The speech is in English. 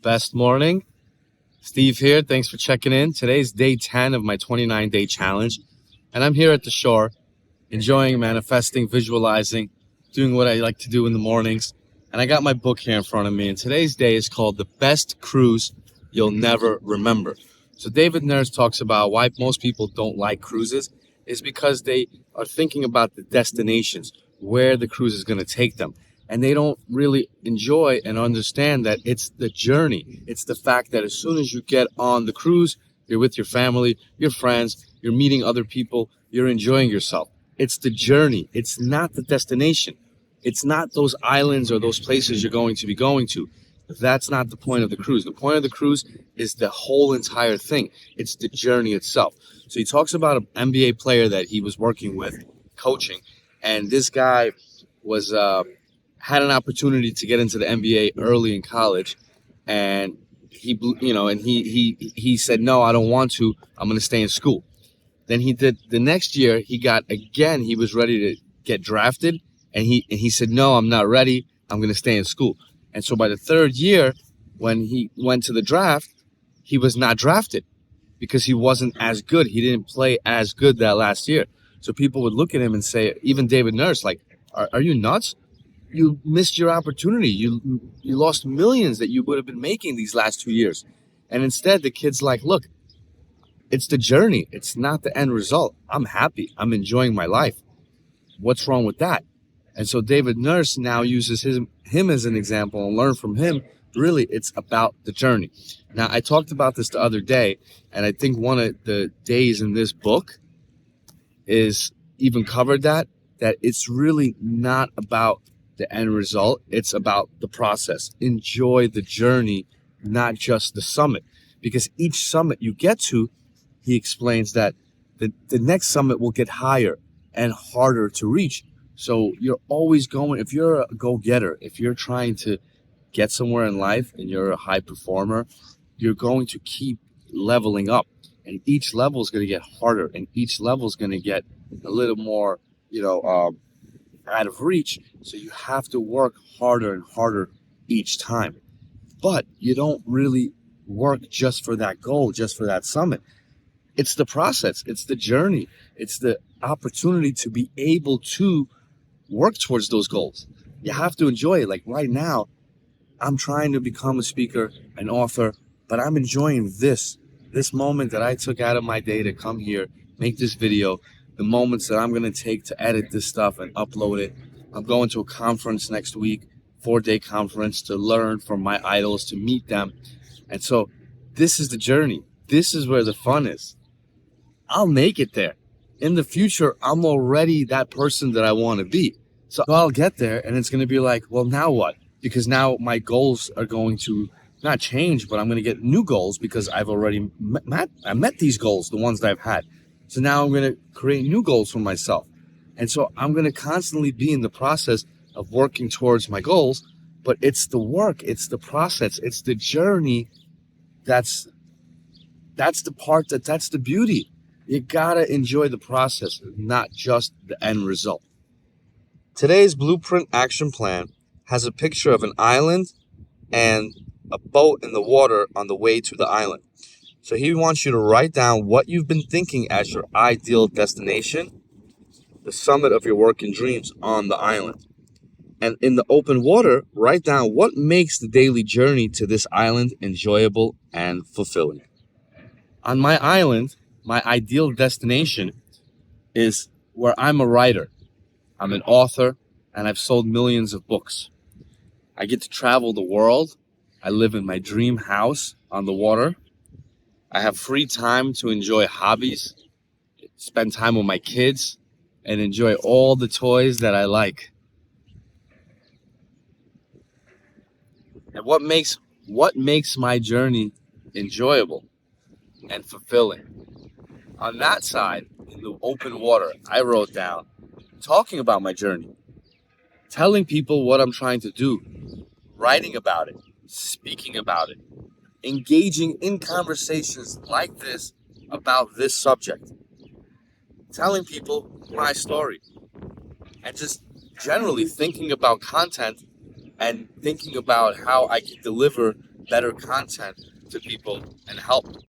best morning. Steve here. Thanks for checking in. Today's day 10 of my 29-day challenge. And I'm here at the shore, enjoying manifesting, visualizing, doing what I like to do in the mornings. And I got my book here in front of me. And today's day is called The Best Cruise You'll Never Remember. So David Nurse talks about why most people don't like cruises is because they are thinking about the destinations, where the cruise is going to take them. And they don't really enjoy and understand that it's the journey. It's the fact that as soon as you get on the cruise, you're with your family, your friends, you're meeting other people, you're enjoying yourself. It's the journey. It's not the destination. It's not those islands or those places you're going to be going to. That's not the point of the cruise. The point of the cruise is the whole entire thing. It's the journey itself. So he talks about an NBA player that he was working with, coaching, and this guy was had an opportunity to get into the NBA early in college, and he said, no, I don't want to. I'm going to stay in school. Then he did the next year. He was ready to get drafted, and he said, no, I'm not ready. I'm going to stay in school. And so by the third year, when he went to the draft, he was not drafted because he wasn't as good. He didn't play as good that last year. So people would look at him and say, even David Nurse, like, are you nuts? You missed your opportunity. You lost millions that you would have been making these last 2 years. And instead, the kid's like, look, it's the journey. It's not the end result. I'm happy. I'm enjoying my life. What's wrong with that? And so David Nurse now uses him as an example and learn from him. Really, it's about the journey. Now, I talked about this the other day, and I think one of the days in this book is even covered that it's really not about the end result. It's about the process. Enjoy the journey, not just the summit. Because each summit you get to, he explains that the next summit will get higher and harder to reach. So you're always going, if you're a go-getter, if you're trying to get somewhere in life and you're a high performer, you're going to keep leveling up. And each level is going to get harder, and each level is going to get a little more, out of reach. So you have to work harder and harder each time. But you don't really work just for that goal, just for that summit. It's the process. It's the journey. It's the opportunity to be able to work towards those goals. You have to enjoy it. Like right now, I'm trying to become a speaker, an author, but I'm enjoying this moment that I took out of my day to come here, make this video, the moments that I'm going to take to edit this stuff and upload it. I'm going to a conference next week, 4-day conference, to learn from my idols, to meet them. And so this is the journey. This is where the fun is. I'll make it there. In the future, I'm already that person that I want to be. So I'll get there, and it's going to be like, well, now what? Because now my goals are going to not change, but I'm going to get new goals because I've already met these goals, the ones that I've had. So now I'm going to create new goals for myself. And so I'm going to constantly be in the process of working towards my goals, but it's the work, it's the process, it's the journey. That's the part that's the beauty. You got to enjoy the process, not just the end result. Today's Blueprint Action Plan has a picture of an island and a boat in the water on the way to the island. So he wants you to write down what you've been thinking as your ideal destination, the summit of your working dreams on the island. And in the open water, write down what makes the daily journey to this island enjoyable and fulfilling. On my island, my ideal destination is where I'm a writer. I'm an author, and I've sold millions of books. I get to travel the world. I live in my dream house on the water. I have free time to enjoy hobbies, spend time with my kids, and enjoy all the toys that I like. And what makes my journey enjoyable and fulfilling? On that side, in the open water, I wrote down talking about my journey, telling people what I'm trying to do, writing about it, speaking about it, engaging in conversations like this about this subject, telling people my story, and just generally thinking about content and thinking about how I can deliver better content to people and help